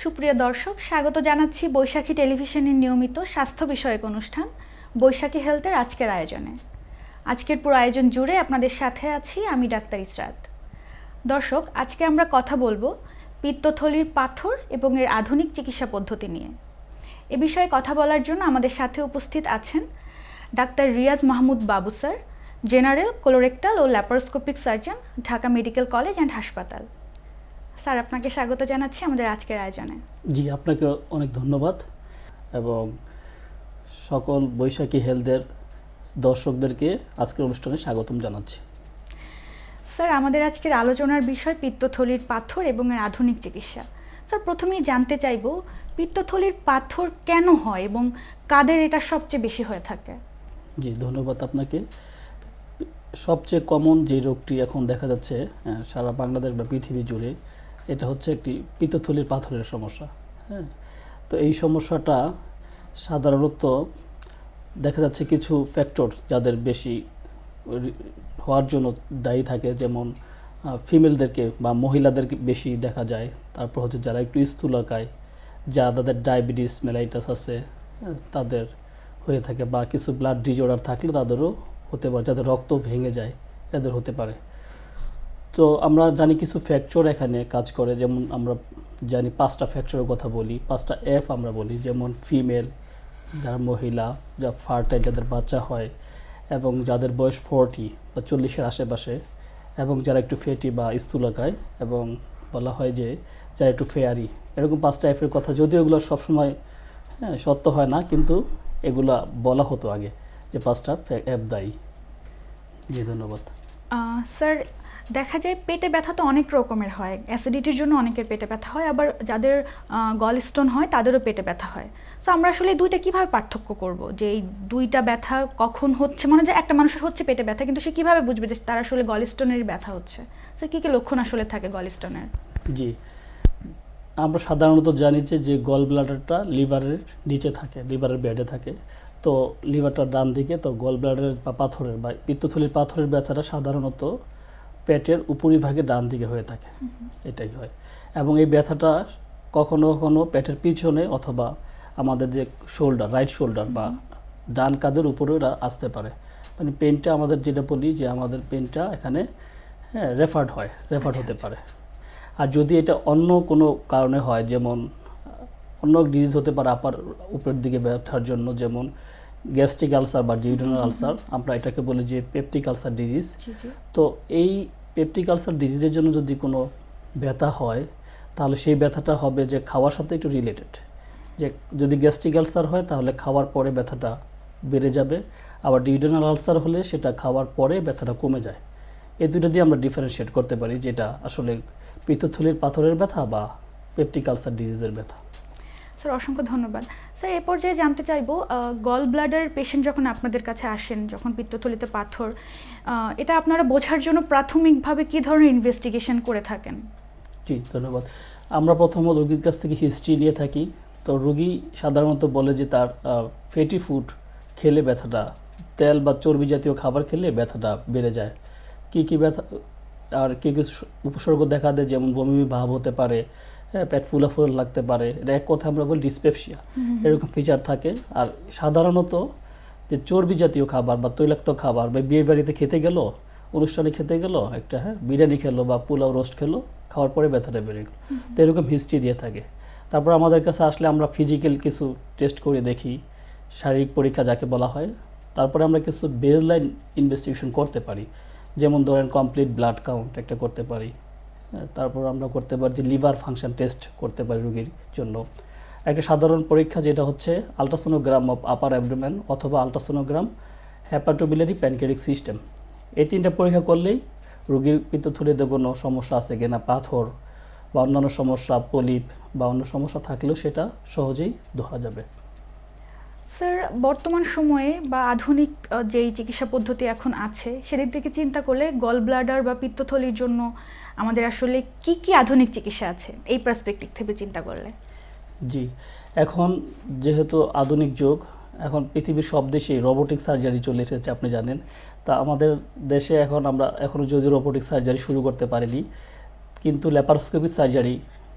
সুপ্রিয় দর্শক, স্বাগত জানাচ্ছি বৈশাখী টেলিভিশনের নিয়মিত স্বাস্থ্য বিষয়ক অনুষ্ঠান বৈশাখী হেলথের আজকের আয়োজনে। আজকের পুরো আয়োজন জুড়ে আপনাদের সাথে আছি আমি ডাক্তার ইসরাত। দর্শক, আজকে আমরা কথা বলবো পিত্তথলির পাথর এবং এর আধুনিক চিকিৎসা পদ্ধতি নিয়ে। এ বিষয়ে কথা বলার জন্য আমাদের সাথে উপস্থিত আছেন doctor Riaz Mahmud Babu sir, general colorectal ও laparoscopic surgeon, Dhaka medical college and হাসপাতাল। স্যার, আপনাকে স্বাগত জানাচ্ছি আমাদের আজকের আয়োজনে। জি, আপনাকে অনেক ধন্যবাদ এবং সকল বৈশাখী হেলথের দর্শকদেরকে আজকের অনুষ্ঠানে স্বাগতম জানাচ্ছি। স্যার, আমাদের আজকের আলোচনার বিষয় পিত্তথলির পাথর এবং এর আধুনিক চিকিৎসা। স্যার, প্রথমেই জানতে চাইব পিত্তথলির পাথর কেন হয় এবং কাদের এটা সবচেয়ে বেশি হয়ে থাকে? জি, ধন্যবাদ আপনাকে। সবচেয়ে কমন যে রোগটি এখন দেখা যাচ্ছে সারা বাংলাদেশ বা পৃথিবী জুড়ে, এটা হচ্ছে একটি পিত্তথলির পাথরের সমস্যা। হ্যাঁ, তো এই সমস্যাটা সাধারণত দেখা যাচ্ছে কিছু ফ্যাক্টর যাদের বেশি হওয়ার জন্য দায়ী থাকে, যেমন ফিমেলদেরকে বা মহিলাদেরকে বেশি দেখা যায়। তারপর হচ্ছে যারা একটু স্থূলকায়, যাদের ডায়াবেটিস মেলাইটাস আছে তাদের হয়ে থাকে, বা কিছু ব্লাড ডিজঅর্ডার থাকলে তাদেরও হতে পারে, যাদের রক্ত ভেঙে যায় এদের হতে পারে। তো আমরা জানি কিছু ফ্যাক্টর এখানে কাজ করে, যেমন আমরা জানি 5টা ফ্যাক্টরের কথা বলি, 5টা এফ আমরা বলি, যেমন ফিমেল, যারা মহিলা, যা ফার্টাইল, যাদের বাচ্চা হয়, এবং যাদের বয়স 40 বা 40-এর আশেপাশে, এবং যারা একটু ফেটি বা স্থূলকায়, এবং বলা হয় যে যারা একটু ফেয়ারি। এরকম 5টা এফের কথা, যদিও এগুলো সবসময় সত্য হয় না, কিন্তু এগুলা বলা হতো আগে যে 5টা এফ দায়ী। জি, ধন্যবাদ। স্যার, দেখা যায় পেটে ব্যথা তো অনেক রকমের হয়। অ্যাসিডিটির জন্য অনেকের পেটে ব্যথা হয়, আবার যাদের গল স্টোন হয় তাদেরও পেটে ব্যথা হয়। সো আমরা আসলে এই দুইটা কীভাবে পার্থক্য করব, যে এই দুইটা ব্যথা কখন হচ্ছে? মনে হয় যে একটা মানুষের হচ্ছে পেটে ব্যথা, কিন্তু সে কীভাবে বুঝবে যে তার আসলে গল স্টোনের ব্যথা হচ্ছে? স্যার, কী কী লক্ষণ আসলে থাকে গল স্টোনের? জি, আমরা সাধারণত জানি যে গল ব্লাডারটা লিভারের নিচে থাকে, লিভারের বেডে থাকে। তো লিভারটা ডান দিকে, তো গল ব্লাডারের বা পাথরের বা পিত্তথলির পাথরের ব্যথাটা সাধারণত পেটের উপরিভাগে ডান দিকে হয়ে থাকে, এটাই হয়। এবং এই ব্যথাটা কখনো কখনো পেটের পিছনে অথবা আমাদের যে শোল্ডার, রাইট শোল্ডার বা ডান কাঁধের উপরেও আসতে পারে। মানে পেনটা আমাদের যেটা বলি যে আমাদের পেনটা এখানে রেফার্ড হতে পারে। আর যদি এটা অন্য কোনো কারণে হয়, যেমন অন্য ডিজিজ হতে পারে আপার উপরের দিকে ব্যথার জন্য, যেমন গ্যাস্ট্রিক আলসার বা ডিউডেনাল আলসার, আমরা এটাকে বলি যে পেপটিক আলসার ডিজিজ। তো এই পেপটিক আলসার ডিজিজের জন্য যদি কোনো ব্যথা হয়, তাহলে সেই ব্যথাটা হবে যে খাওয়ার সাথে একটু রিলেটেড। যে যদি গ্যাস্ট্রিক আলসার হয় তাহলে খাওয়ার পরে ব্যথাটা বেড়ে যাবে, আবার ডিউডেনাল আলসার হলে সেটা খাওয়ার পরে ব্যথাটা কমে যায়। এই দুটো দিয়ে আমরা ডিফারেন্সিয়েট করতে পারি যেটা আসলে পিত্তথলির পাথরের ব্যথা বা পেপটিক আলসার ডিজিজের ব্যথা। স্যার, অসংখ্য ধন্যবাদ। স্যার, এ পর্যায়ে জানতে চাইবো, গল ব্লাডারের পেশেন্ট যখন আপনাদের কাছে আসেন, যখন পিত্তথলিতে পাথর, এটা আপনারা বোঝার জন্য প্রাথমিকভাবে কী ধরনের ইনভেস্টিগেশন করে থাকেন? জি, ধন্যবাদ। আমরা প্রথমত রোগীর কাছ থেকে হিস্ট্রি নিয়ে থাকি। তো রোগী সাধারণত বলে যে তার ফ্যাটি ফুড খেলে ব্যথাটা, তেল বা চর্বি জাতীয় খাবার খেলে ব্যথাটা বেড়ে যায়। কী ব্যথা আর কী উপসর্গ দেখা দেয়, যেমন বমি ভাব হতে পারে, পেট ফুলা লাগতে পারে, এটা এক কথা আমরা বলি ডিসপেপসিয়া, এরকম ফিচার থাকে। আর সাধারণত যে চর্বি জাতীয় খাবার বা তৈলাক্ত খাবার বা বিয়ে বাড়িতে খেতে গেল, অনুষ্ঠানে খেতে গেল, একটা বিরিয়ানি খেলো বা পোলাও রোস্ট খেলো, খাওয়ার পরে ব্যথাটা বেড়ে গেল, তো এরকম হিস্ট্রি দিয়ে থাকে। তারপর আমাদের কাছে আসলে আমরা ফিজিক্যাল কিছু টেস্ট করে দেখি, শারীরিক পরীক্ষা যাকে বলা হয়। তারপরে আমরা কিছু বেসলাইন ইনভেস্টিগেশন করতে পারি, যেমন ধরেন কমপ্লিট ব্লাড কাউন্ট একটা করতে পারি। তারপর আমরা করতে পারি যে লিভার ফাংশন টেস্ট করতে পারি রোগীর জন্য। একটা সাধারণ পরীক্ষা যেটা হচ্ছে আলট্রাসোনোগ্রাম অফ আপার অ্যাবডোমেন অথবা আলট্রাসোনোগ্রাম হেপাটোবিলারি প্যানক্রিয়াটিক সিস্টেম। এই 3টা পরীক্ষা করলেই রোগীর পিত্তথলিতে কোনো সমস্যা আছে কিনা, পাথর বা অন্যান্য সমস্যা, পলিপ বা অন্য সমস্যা থাকলেও সেটা সহজেই ধরা যাবে। স্যার, বর্তমান সময়ে বা আধুনিক যেই চিকিৎসা পদ্ধতি এখন আছে, সেদিক থেকে চিন্তা করলে গল ব্লাডার বা পিত্তথলির জন্য আমাদের আসলে কি কি আধুনিক চিকিৎসা আছে এই পার্সপেক্টিভ থেকে চিন্তা করলে? জি, এখন যেহেতু আধুনিক যুগ, এখন পৃথিবীর সব দেশেই রোবোটিক সার্জারি চলে এসেছে, আপনি জানেন। তা আমাদের দেশে আমরা এখনও যদি রোবোটিক সার্জারি শুরু করতে পারিনি, কিন্তু ল্যাপারোস্কোপিক সার্জারি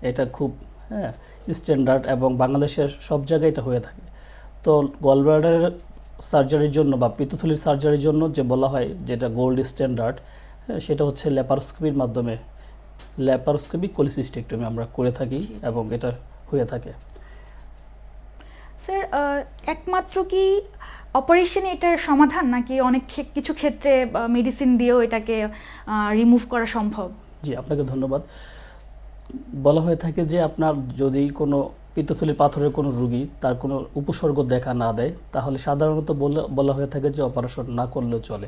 এটা খুব হ্যাঁ, স্ট্যান্ডার্ড এবং বাংলাদেশের সব জায়গায় এটা হয়ে থাকে। তো গলব্লাডারের সার্জারির জন্য বা পিত্তথলির সার্জারির জন্য যে বলা হয় যেটা গোল্ড স্ট্যান্ডার্ড, সেটা হচ্ছে ল্যাপারোস্কোপির মাধ্যমে, ল্যাপারোস্কোপি কোলিসিস্টেক্টমি আমরা করে থাকি এবং এটা হয়ে থাকে। স্যার, একমাত্র কি অপারেশন এটার সমাধান, নাকি অনেক কিছু ক্ষেত্রে মেডিসিন দিয়েও এটাকে রিমুভ করা সম্ভব? জি, আপনাকে ধন্যবাদ। বলা হয়ে থাকে যে আপনার যদি কোনো পিত্তথলির পাথরের কোনো রোগী তার কোনো উপসর্গ দেখা না দেয়, তাহলে সাধারণত বলা হয়ে থাকে যে অপারেশন না করলেও চলে।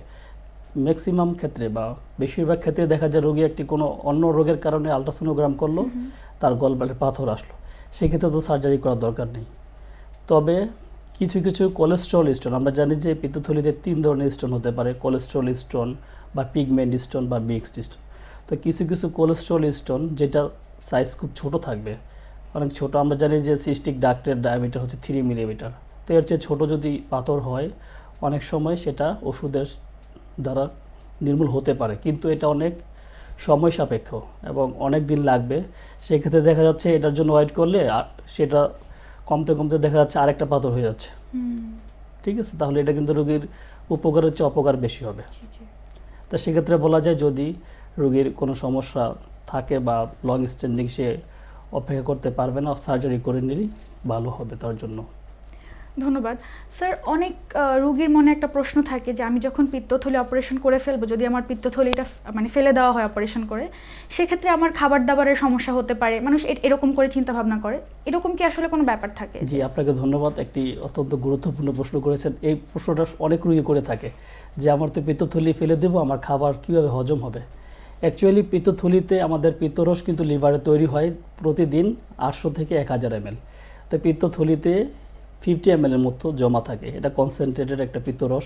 ম্যাক্সিমাম ক্ষেত্রে বা বেশিরভাগ ক্ষেত্রে দেখা যায় রোগী একটি কোনো অন্য রোগের কারণে আলট্রাসোনোগ্রাম করলো, তার গলব্লাডারে পাথর আসলো, সেক্ষেত্রে তো সার্জারি করার দরকার নেই। তবে কিছু কিছু কোলেস্ট্রল স্টোন, আমরা জানি যে পিত্তথলিতে 3 ধরনের স্টোন হতে পারে, কোলেস্ট্রল স্টোন বা পিগমেন্ট স্টোন বা মিক্সড স্টোন। তো কিছু কিছু কোলেস্ট্রল স্টোন যেটা সাইজ খুব ছোট থাকবে, অনেক ছোট, আমরা জানি যে সিস্টিক ডাক্টের ডায়ামিটার হচ্ছে 3 মিলিমিটার। তো এর চেয়ে ছোটো যদি পাথর হয়, অনেক সময় সেটা ওষুধের দ্বারা নির্মূল হতে পারে, কিন্তু এটা অনেক সময় সাপেক্ষ এবং অনেক দিন লাগবে। সেক্ষেত্রে দেখা যাচ্ছে এটার জন্য ওয়েট করলে সেটা কমতে কমতে দেখা যাচ্ছে আরেকটা পাথর হয়ে যাচ্ছে। ঠিক আছে, তাহলে এটা কিন্তু রোগীর উপকারের চেয়ে অপকার বেশি হবে। তো সেক্ষেত্রে বলা যায় যদি রোগীর কোনো সমস্যা থাকে বা লং স্ট্যান্ডিং, সে অপেক্ষা করতে পারবে না, সার্জারি করে নিলেই ভালো হবে তার জন্য। ধন্যবাদ স্যার। অনেক রোগীর মনে একটা প্রশ্ন থাকে যে আমি যখন পিত্তথলি অপারেশন করে ফেলবো, যদি আমার পিত্তথলিটা মানে ফেলে দেওয়া হয় অপারেশন করে, সেক্ষেত্রে আমার খাবার দাবারের সমস্যা হতে পারে, মানুষ এরকম করে চিন্তা ভাবনা করে। এরকম কি আসলে কোনো ব্যাপার থাকে? জি, আপনাকে ধন্যবাদ, একটি অত্যন্ত গুরুত্বপূর্ণ প্রশ্ন করেছেন। এই প্রশ্নটা অনেক রোগী করে থাকে যে আমার তো পিত্তথলি ফেলে দেবো, আমার খাবার কীভাবে হজম হবে। অ্যাকচুয়ালি পিত্তথলিতে আমাদের পিত্তরস কিন্তু লিভারে তৈরি হয় প্রতিদিন 800 থেকে 1000 ml। তো পিত্তথলিতে 50 ml এর মতো জমা থাকে, এটা কনসেন্ট্রেটেড একটা পিত্তরস,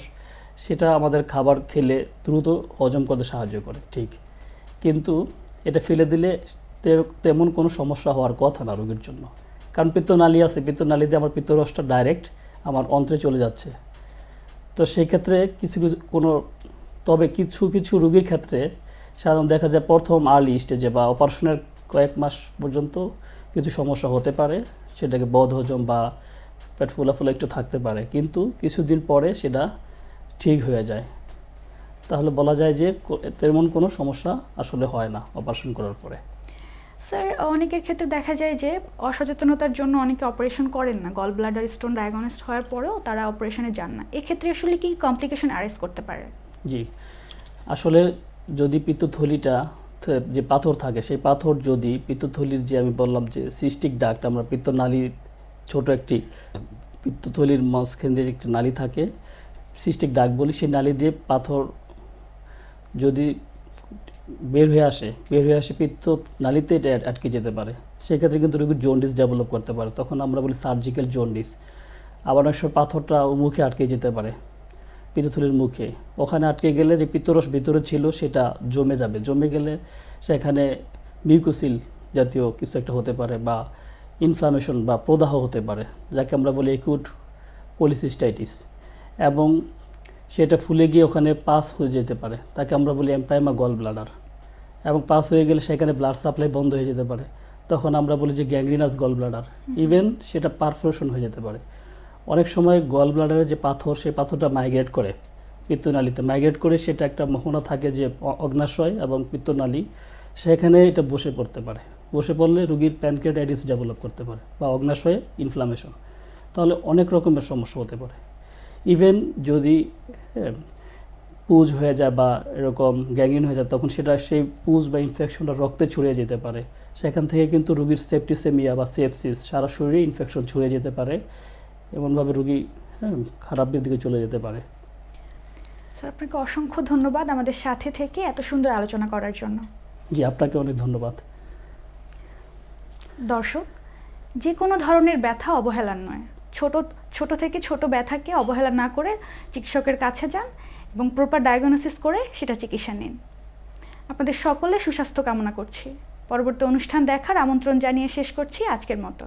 সেটা আমাদের খাবার খেলে দ্রুত হজম করতে সাহায্য করে, ঠিক। কিন্তু এটা ফেলে দিলে তেমন কোনো সমস্যা হওয়ার কথা না রোগীর জন্য, কারণ পিত্তনালী আছে, পিত্তনালীতে আমার পিত্তরসটা ডাইরেক্ট আমার অন্ত্রে চলে যাচ্ছে। তো সেই ক্ষেত্রে তবে কিছু কিছু রোগীর ক্ষেত্রে সাধারণত দেখা যায় প্রথম আর্লি স্টেজে বা অপারেশনের কয়েক মাস পর্যন্ত কিছু সমস্যা হতে পারে, সেটাকে বদহজম বা পেট ফুলা একটু থাকতে পারে, কিন্তু কিছুদিন পরে সেটা ঠিক হয়ে যায়। তাহলে বলা যায় যে তেমন কোনো সমস্যা আসলে হয় না অপারেশন করার পরে। স্যার, অনেকের ক্ষেত্রে দেখা যায় যে অসচেতনতার জন্য অনেকে অপারেশন করেন না, গল ব্লাডার স্টোন ডায়াগনোসিস হওয়ার পরেও তারা অপারেশনে যান না। এক্ষেত্রে আসলে কি কমপ্লিকেশন অ্যারেস্ট করতে পারে? জি, আসলে যদি পিত্তথলিটা যে পাথর থাকে, সেই পাথর যদি পিত্তথলির যে আমি বললাম যে সিস্টিক ডাক্ট, আমরা পিত্তনালী ছোট একটি পিত্তথলির মাঝখান দিয়ে একটি নালী থাকে, সিস্টিক ডাক্ট বলি, সেই নালী দিয়ে পাথর যদি বের হয়ে আসে পিত্তনালীতে এটা আটকে যেতে পারে, সেক্ষেত্রে কিন্তু রোগীর জন্ডিস ডেভেলপ করতে পারে, তখন আমরা বলি সার্জিক্যাল জন্ডিস। আবার অনেক সময় পাথরটা মুখে আটকে যেতে পারে, পিত্তথলির মুখে, ওখানে আটকে গেলে যে পিত্তরস ভিতরে ছিল সেটা জমে গেলে সেখানে মিউকোসিল জাতীয় কিছু একটা হতে পারে বা ইনফ্লামেশন বা প্রদাহ হতে পারে, যাকে আমরা বলি অ্যাকিউট কোলিসিস্টাইটিস, এবং সেটা ফুলে গিয়ে ওখানে পাস হয়ে যেতে পারে, তাকে আমরা বলি এমপাইমা গল ব্লাডার, এবং পাস হয়ে গেলে সেখানে ব্লাড সাপ্লাই বন্ধ হয়ে যেতে পারে, তখন আমরা বলি যে গ্যাংগ্রিনাস গল ব্লাডার, ইভেন সেটা পারফোরেশন হয়ে যেতে পারে। অনেক সময় গল ব্লাডারের যে পাথর, সেই পাথরটা মাইগ্রেট করে পিত্তনালীতে, মাইগ্রেট করে সেটা একটা মোহনা থাকে যে অগ্নাশয় এবং পিত্তনালী, সেখানে এটা বসে পড়তে পারে, বসে পড়লে রোগীর প্যানক্রিয়াটাইটিস ডেভেলপ করতে পারে বা অগ্নাশয়ে ইনফ্লামেশন, তাহলে অনেক রকমের সমস্যা হতে পারে। ইভেন যদি পুজ হয়ে যায় বা এরকম গ্যাংগ্রিন হয়ে যায়, তখন সেটা সেই পুজ বা ইনফেকশনটা রক্তে ছড়িয়ে যেতে পারে, সেখান থেকে কিন্তু রোগীর সেপ্টিসেমিয়া বা সেপসিস, সারা শরীরে ইনফেকশন ছড়িয়ে যেতে পারে, এমনভাবে রোগী খারাপের দিকে চলে যেতে পারে। স্যার, আপনাকে অসংখ্য ধন্যবাদ আমাদের সাথে থেকে এত সুন্দর আলোচনা করার জন্য। জি, আপনাকে অনেক ধন্যবাদ। দর্শক, যে কোনো ধরনের ব্যথা অবহেলার নয়, ছোট থেকে ছোট ব্যথাকে অবহেলা না করে চিকিৎসকের কাছে যান এবং প্রপার ডায়াগনোসিস করে সেটা চিকিৎসা নিন। আপনাদের সকলে সুস্বাস্থ্য কামনা করছি। পরবর্তী অনুষ্ঠান দেখার আমন্ত্রণ জানিয়ে শেষ করছি আজকের মতো।